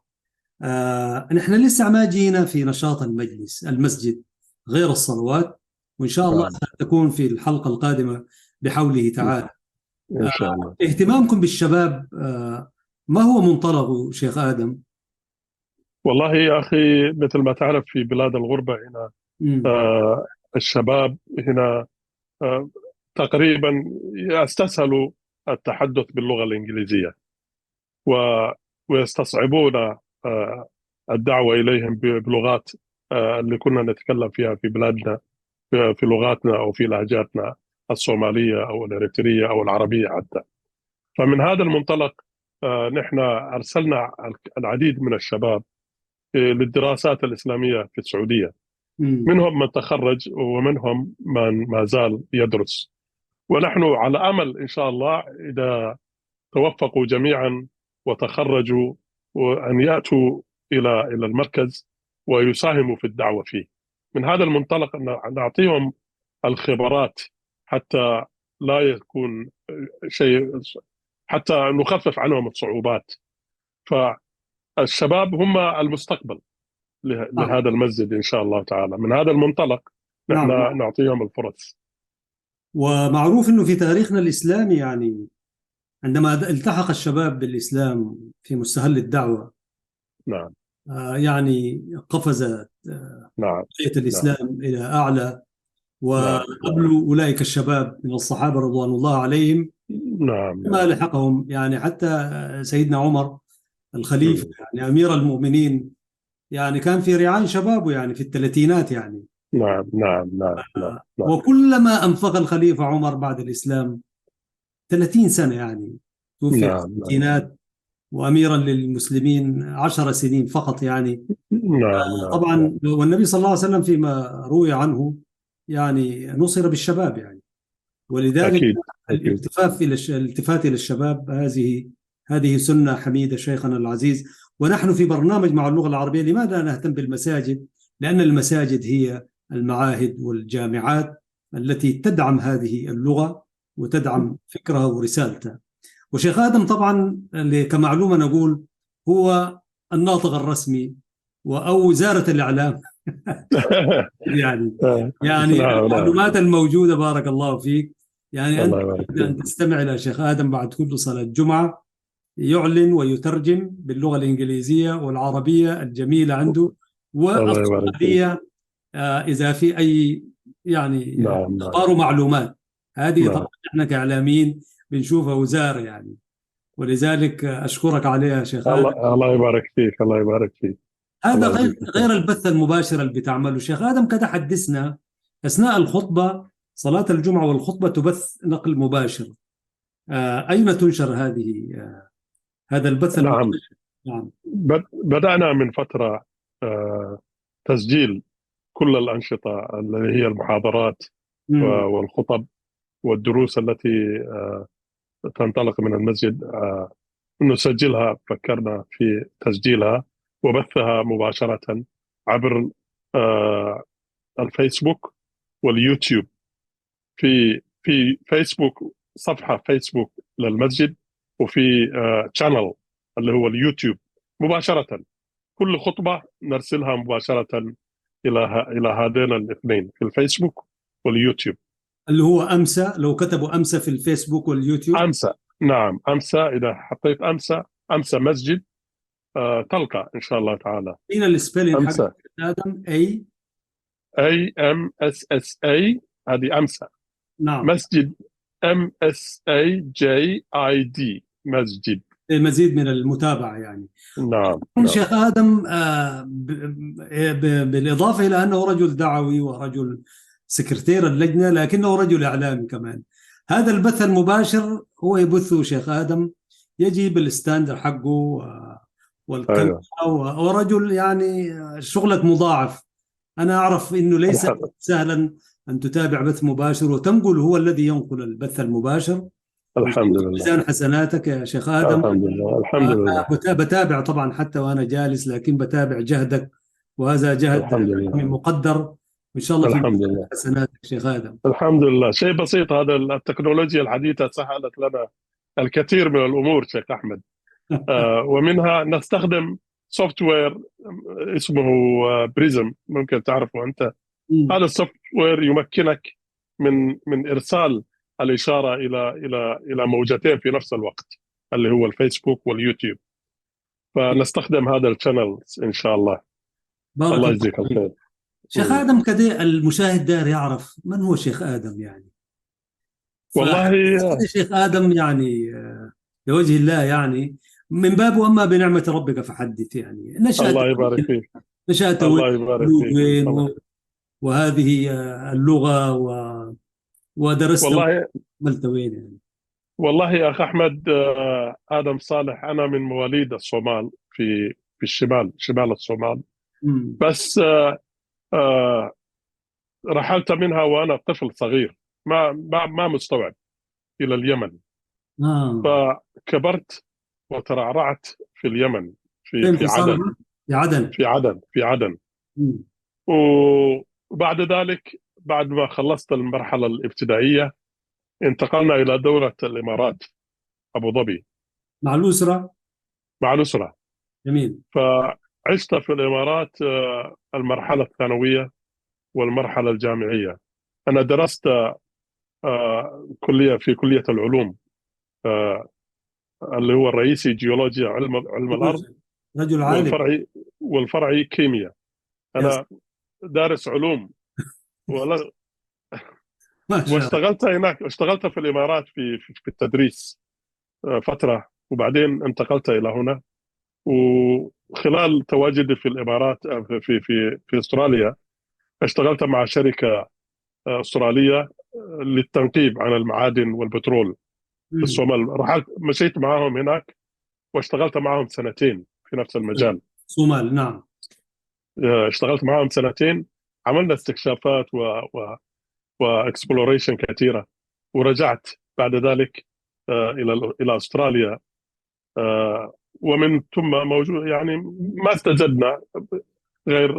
نحن لسه ما جينا في نشاط المسجد غير الصلوات، وإن شاء الله نعم ستكون في الحلقة القادمة بحوله تعالى. إن شاء الله. اهتمامكم بالشباب ما هو منطلقه شيخ آدم؟ والله يا أخي، مثل ما تعرف في بلاد الغربة هنا مم. الشباب هنا تقريبا يستسهلوا التحدث باللغة الإنجليزية، ويستصعبون الدعوة إليهم بلغات اللي كنا نتكلم فيها في بلادنا، في لغاتنا أو في لهجاتنا الصومالية أو الإريترية أو العربية حتى. فمن هذا المنطلق نحن أرسلنا العديد من الشباب للدراسات الإسلامية في السعودية. مم. منهم من تخرج ومنهم من ما زال يدرس، ونحن على أمل إن شاء الله إذا توفقوا جميعا وتخرجوا وأن يأتوا إلى المركز ويساهموا في الدعوة فيه. من هذا المنطلق أن نعطيهم الخبرات حتى لا يكون شيء، حتى نخفف عنهم الصعوبات. فالشباب هم المستقبل نعم. لهذا المسجد إن شاء الله تعالى. من هذا المنطلق نحن نعم. نعطيهم الفرص. ومعروف أنه في تاريخنا الإسلامي يعني عندما التحق الشباب بالإسلام في مستهل الدعوة، نعم يعني قفزت نعم راية نعم الإسلام إلى أعلى، نعم وقبلوا أولئك الشباب من الصحابة رضوان الله عليهم نعم ما نعم. لحقهم، يعني حتى سيدنا عمر الخليفة يعني أمير المؤمنين يعني كان في رعاية شبابه يعني في الثلاثينات يعني. نعم نعم نعم نعم نعم وكلما أنفق الخليفة عمر بعد الإسلام 30 سنة يعني، توفي في نعم نعم الستينات، وأميرا للمسلمين 10 سنين فقط يعني. نعم نعم نعم. طبعا والنبي صلى الله عليه وسلم فيما روي عنه يعني نصر بالشباب يعني، ولذلك أكيد أكيد. الالتفات إلى الشباب هذه سنة حميدة شيخنا العزيز. ونحن في برنامج مع اللغة العربية لماذا نهتم بالمساجد؟ لأن المساجد هي المعاهد والجامعات التي تدعم هذه اللغة وتدعم فكرها ورسالتها. وشيخ آدم طبعا كمعلومة نقول هو الناطق الرسمي أو وزارة الإعلام يعني. يعني نعم نعم. المعلومات الموجودة بارك الله فيك، يعني أنت الله يبارك أن فيك. تستمع إلى شيخ آدم بعد كل صلاة جمعة يعلن ويترجم باللغة الإنجليزية والعربية الجميلة عنده الله يبارك فيك. والصومالية، إذا في أي يعني نعم نعم أخبار ومعلومات. هذه نعم. طبعا إحنا كإعلاميين بنشوفها وزارة يعني، ولذلك أشكرك عليها شيخ آدم. الله يبارك فيك. الله يبارك فيك. هذا الله غير يجزيك الخير. البث المباشر اللي بتعمله شيخ آدم. كده حدثنا أثناء الخطبة، صلاة الجمعة والخطبة تبث نقل مباشر، أين تنشر هذا البث نعم، المباشر؟ نعم. بدأنا من فترة آه، تسجيل كل الأنشطة اللي هي المحاضرات مم. والخطب والدروس التي تنطلق من المسجد، نسجلها. فكرنا في تسجيلها وبثها مباشرة عبر آه، الفيسبوك واليوتيوب. في فيسبوك صفحة فيسبوك للمسجد، وفي شانل اللي هو اليوتيوب مباشرة. كل خطبة نرسلها مباشرة إلى هذين الاثنين في الفيسبوك واليوتيوب. اللي هو أمسى، لو كتبوا أمسى في الفيسبوك واليوتيوب. أمسى، نعم أمسى. إذا حطيت أمسى مسجد تلقى إن شاء الله تعالى. مين السبيلنج حق أمسا، آدم؟ AMSSA، هذه أمسا. نعم. مسجد MSAJID، مسجد. مزيد من المتابعة يعني. نعم نعم. شيخ آدم، بالإضافة إلى أنه رجل دعوي ورجل سكرتير اللجنة، لكنه رجل إعلامي كمان. هذا البث المباشر هو يبثه شيخ آدم، يجي بالستاندر حقه والكاميرا، أيوة. ورجل يعني شغلك مضاعف. أنا أعرف أنه ليس سهلا أن تتابع بث مباشر وتنقل، هو الذي ينقل البث المباشر. الحمد لله. ميزان حسناتك يا شيخ آدم. الحمد لله الحمد لله. بتابع طبعا حتى وأنا جالس، لكن بتابع جهدك، وهذا جهد الحمد لله. مقدر، وإن شاء الله في الحمد لله. حسناتك شيخ آدم. الحمد لله. شيء بسيط، هذا التكنولوجيا الحديثة سهلت لنا الكثير من الأمور شيخ أحمد. ومنها نستخدم سوفت وير اسمه بريزم، ممكن تعرفه أنت. هذا السوفت وير يمكنك من إرسال الإشارة إلى موجتين في نفس الوقت، اللي هو الفيسبوك واليوتيوب. فنستخدم هذا الشانل إن شاء الله. بارك الله يجزيك الخير. شيخ آدم. كده المشاهد دار يعرف من هو شيخ آدم يعني. والله شيخ آدم يعني لوجه الله يعني، من باب وأما بنعمة ربك فحدث يعني. الله يبارك فيك. نشأت الله يبارك فيك. وهذه اللغة ودرست والله عملت وين يعني. والله يا أخ أحمد، آدم صالح، أنا من مواليد الصومال، في الشمال، شمال الصومال. بس رحلت منها وأنا طفل صغير، ما مستوعب، إلى اليمن. فكبرت وترعرعت في اليمن، في عدن. في عدن. وبعد ذلك، بعد ما خلصت المرحلة الابتدائية، انتقلنا إلى دولة الإمارات، أبو ظبي، مع الأسرة. جميل. فعشت في الإمارات المرحلة الثانوية والمرحلة الجامعية. أنا درست في كلية العلوم، اللي هو الرئيسي جيولوجيا، علم الأرض، رجل عالم. والفرعي كيمياء. أنا دارس علوم واشتغلت هناك، اشتغلت في الإمارات في التدريس فترة، وبعدين انتقلت إلى هنا. وخلال تواجدي في الإمارات، في أستراليا، اشتغلت مع شركة أسترالية للتنقيب عن المعادن والبترول في الصومال. مشيت معهم هناك واشتغلت معهم 2 في نفس المجال. صومال، نعم. اشتغلت معهم 2، عملنا استكشافات واكسبلوريشن كثيرة، ورجعت بعد ذلك إلى أستراليا. ومن ثم موجود يعني ما استجدنا غير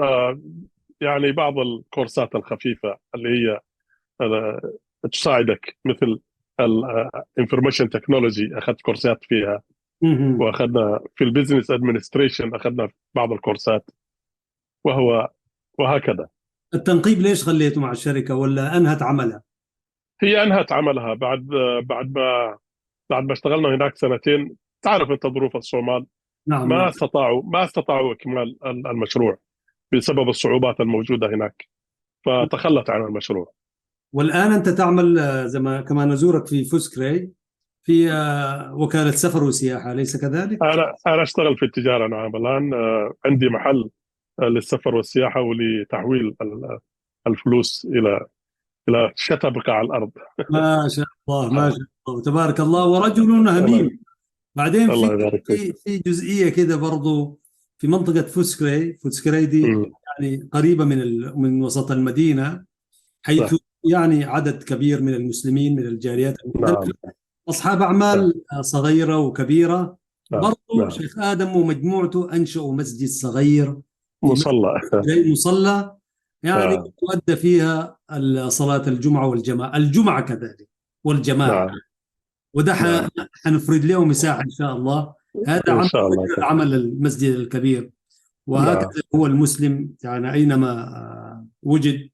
يعني بعض الكورسات الخفيفة اللي هي تساعدك، مثل الانفورميشن تكنولوجي، أخذت كورسات فيها. وأخذنا في البيزنس ادمنستريشن، أخذنا بعض الكورسات، وهكذا. التنقيب ليش خليته مع الشركة، ولا أنهت عملها؟ هي أنهت عملها بعد ما اشتغلنا هناك 2. تعرف أنت ظروف الصومال. نعم. ما استطاعوا إكمال المشروع بسبب الصعوبات الموجودة هناك، فتخلت عن المشروع. والآن أنت تعمل كما نزورك في فوسكري، في وكالة سفر وسياحة، أليس كذلك؟ أنا أشتغل في التجارة. نعم، الآن عندي محل للسفر والسياحة ولتحويل الفلوس إلى شتى بقاع الأرض. ما شاء الله، ما شاء الله، تبارك الله، ورجل هميم. بعدين في جزئية كده برضو في منطقة فوسكري دي يعني قريبة من وسط المدينة، حيث يعني عدد كبير من المسلمين من الجاليات المختلفة، أصحاب أعمال صغيرة وكبيرة. برضو شيخ آدم ومجموعته أنشأوا مسجد صغير، مصلى يعني تؤدى فيها صلاة الجمعة الجمعة كذلك والجماعة. وده حنفرد له مساحة إن شاء الله. هذا عمل المسجد الكبير. وهكذا هو المسلم يعني أينما وجد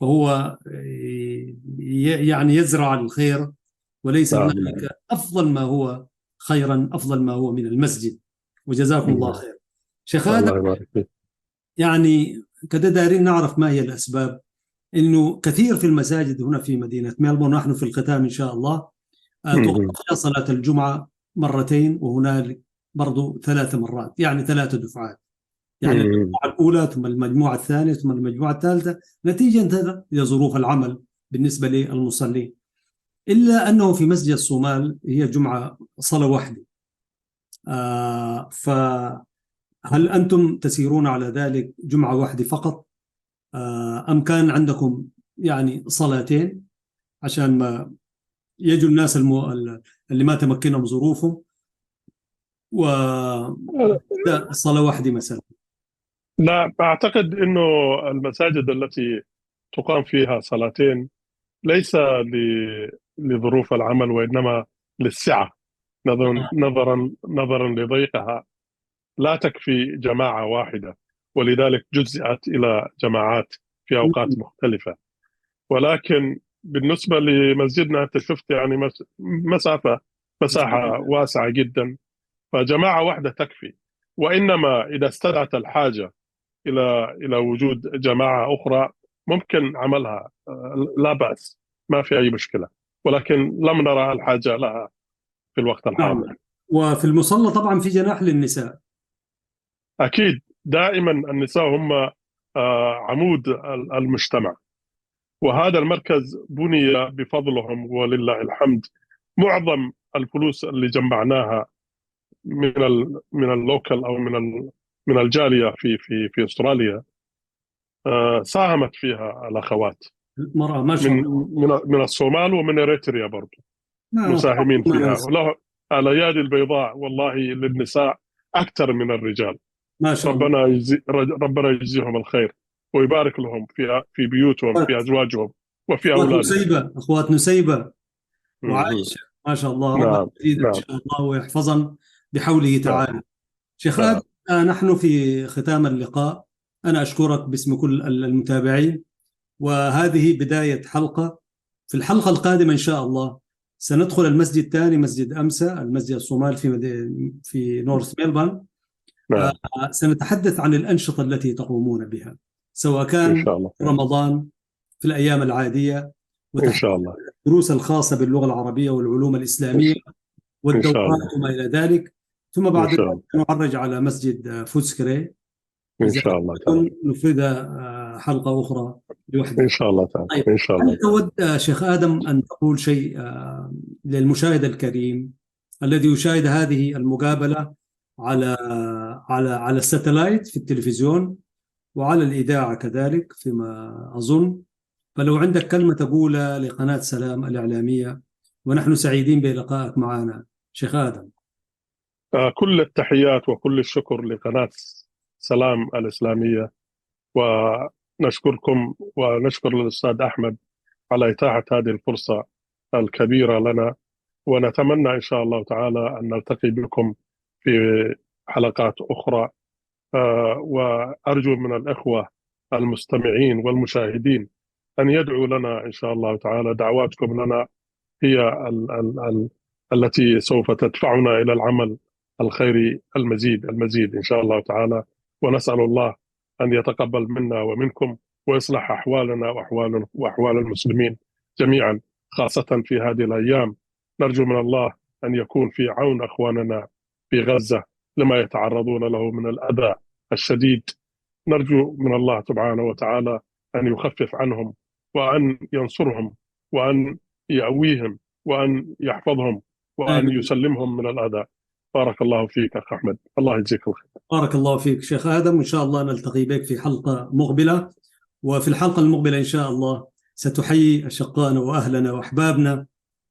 فهو يعني يزرع الخير، وليس هناك أفضل ما هو خيرا، أفضل ما هو من المسجد. وجزاكم الله خير. شيخ آدم، الله يبارك فيك. يعني كده دايرين نعرف ما هي الأسباب إنه كثير في المساجد هنا في مدينة ملبورن، نحن في الختام إن شاء الله توقف فيها صلاة الجمعة مرتين، وهنالك برضو 3 مرات، يعني 3 دفعات، يعني المجموعة الأولى ثم المجموعة الثانية ثم المجموعة الثالثة، نتيجة لظروف العمل بالنسبة للمصلين. إلا أنه في مسجد الصومال هي جمعة صلاة واحدة. فهل أنتم تسيرون على ذلك جمعة واحدة فقط، أم كان عندكم يعني صلاتين عشان ما يجوا الناس اللي ما تمكنهم ظروفهم وصلاة واحدة مثلا؟ لا، أعتقد أنه المساجد التي تقام فيها صلاتين ليس لظروف العمل، وإنما للسعة. نظرا لضيقها لا تكفي جماعة واحدة، ولذلك جزئت إلى جماعات في أوقات مختلفة. ولكن بالنسبة لمسجدنا أنت شفت يعني مساحة واسعة جدا، فجماعة واحدة تكفي. وإنما إذا استدعت الحاجة إلى وجود جماعة أخرى ممكن عملها، لا بأس، ما في أي مشكلة، ولكن لم نرى الحاجة لها في الوقت الحاضر. نعم. وفي المصلى طبعا في جناح للنساء. أكيد، دائما النساء هم عمود المجتمع، وهذا المركز بني بفضلهم ولله الحمد. معظم الفلوس اللي جمعناها من اللوكال أو من الجالية في أستراليا ساهمت فيها الأخوات المرأة ما شاء الله من الصومال ومن إريتريا برضو مساهمين فيها. وله الأيادي البيضاء والله للنساء أكثر من الرجال. ما شاء الله. ربنا يجزيهم الخير ويبارك لهم في بيوتهم، في أزواجهم وفي أولادهم. أخوات نسيبة وعائشة، ما شاء الله، ربنا يزيد إن شاء الله ويحفظهم بحوله تعالى. شيخ آدم، نحن في ختام اللقاء، أنا أشكرك باسم كل المتابعين، وهذه بداية حلقة. في الحلقة القادمة إن شاء الله سندخل المسجد الثاني، مسجد أمسى، المسجد الصومال في نورث ميلبورن. سنتحدث عن الأنشطة التي تقومون بها، سواء كان في رمضان، في الأيام العادية، إن شاء الله الدروس الخاصة باللغة العربية والعلوم الإسلامية والدورات وما إلى ذلك. ثم بعد ذلك نعرج على مسجد فوتسكري إن شاء الله تعالى، نفرد حلقة أخرى لوحدها إن شاء الله تعالى. طيب. إن شاء الله. هل تود شيخ آدم أن تقول شيء للمشاهد الكريم الذي يشاهد هذه المقابلة على الساتلايت في التلفزيون وعلى الإذاعة كذلك فيما أظن؟ فلو عندك كلمة تقولها لقناة سلام الإعلامية، ونحن سعيدين بلقائك معنا شيخ آدم. كل التحيات وكل الشكر لقناة سلام الإسلامية، ونشكركم ونشكر الأستاذ أحمد على إتاحة هذه الفرصة الكبيرة لنا، ونتمنى إن شاء الله تعالى أن نلتقي بكم في حلقات أخرى. وأرجو من الإخوة المستمعين والمشاهدين أن يدعوا لنا إن شاء الله تعالى. دعواتكم لنا هي التي سوف تدفعنا إلى العمل الخيري المزيد إن شاء الله تعالى. ونسأل الله أن يتقبل منا ومنكم ويصلح أحوالنا وأحوال المسلمين جميعا، خاصة في هذه الأيام. نرجو من الله أن يكون في عون أخواننا في غزة لما يتعرضون له من الأذى الشديد. نرجو من الله سبحانه وتعالى أن يخفف عنهم وأن ينصرهم وأن يأويهم وأن يحفظهم وأن يسلمهم من الأذى. بارك الله فيك أخ أحمد، الله يجزيك الخير. بارك الله فيك شيخ آدم، وإن شاء الله نلتقي بك في حلقة مقبلة. وفي الحلقة المقبلة إن شاء الله ستحيي أشقائنا وأهلنا وأحبابنا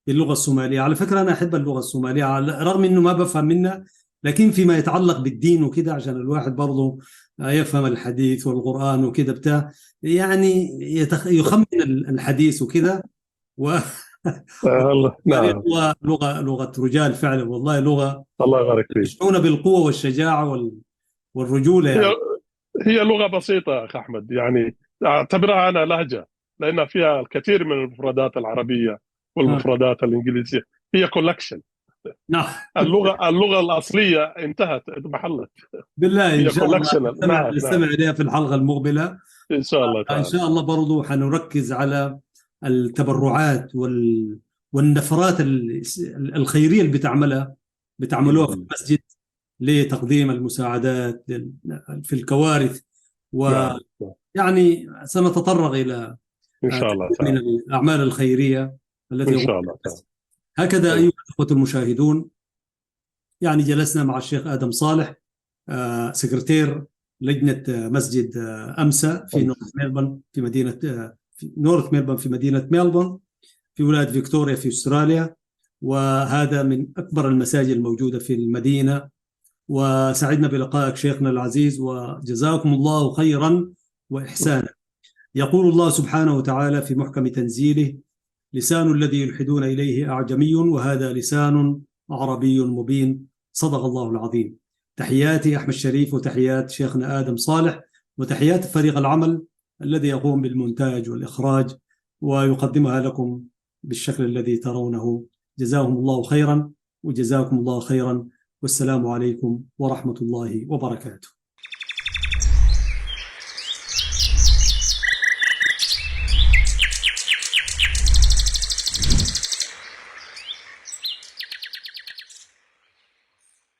باللغة الصومالية. على فكرة أنا أحب اللغة الصومالية رغم أنه ما بفهم منها، لكن فيما يتعلق بالدين وكده عشان الواحد برضه يفهم الحديث والقرآن وكده بتاع، يعني يخمن الحديث وكده نعم. لغة رجال فعلا، والله لغة الله يبارك فيك، يشعرون بالقوة والشجاعة والرجولة يعني. هي لغة بسيطة أخ أحمد، يعني أعتبرها أنا لهجة لأن فيها الكثير من المفردات العربية والمفردات الإنجليزية، هي كولكشن. نعم. اللغة الأصلية انتهت، اضمحلت. بالله إن هي شاء الله كولكشنال. نعم نستمع نعم، إليها في الحلقة المقبلة. إن شاء الله إن تعالى. شاء الله برضو حنركز على التبرعات والنفرات الخيرية اللي بتعملوها في المسجد لتقديم المساعدات في الكوارث. نعم، ويعني سنتطرق إلى إن شاء الله كثير من تعالى. الأعمال الخيرية التي إن يقوم شاء بها الله تعالى. المسجد. هكذا أيوة. أيها الأخوة المشاهدون، يعني جلسنا مع الشيخ آدم صالح، سكرتير لجنة مسجد أمسا في نورث ميلبورن في مدينة في مدينة ميلبورن في ولاية فيكتوريا في أستراليا. وهذا من أكبر المساجد الموجودة في المدينة. وسعدنا بلقائك شيخنا العزيز، وجزاكم الله خيرا وإحسانا. يقول الله سبحانه وتعالى في محكم تنزيله: لسان الذي يلحدون إليه أعجمي وهذا لسان عربي مبين. صدق الله العظيم. تحياتي أحمد شريف، وتحيات شيخنا آدم صالح، وتحيات فريق العمل الذي يقوم بالمونتاج والإخراج ويقدمها لكم بالشكل الذي ترونه. جزاهم الله خيرا وجزاكم الله خيرا، والسلام عليكم ورحمة الله وبركاته.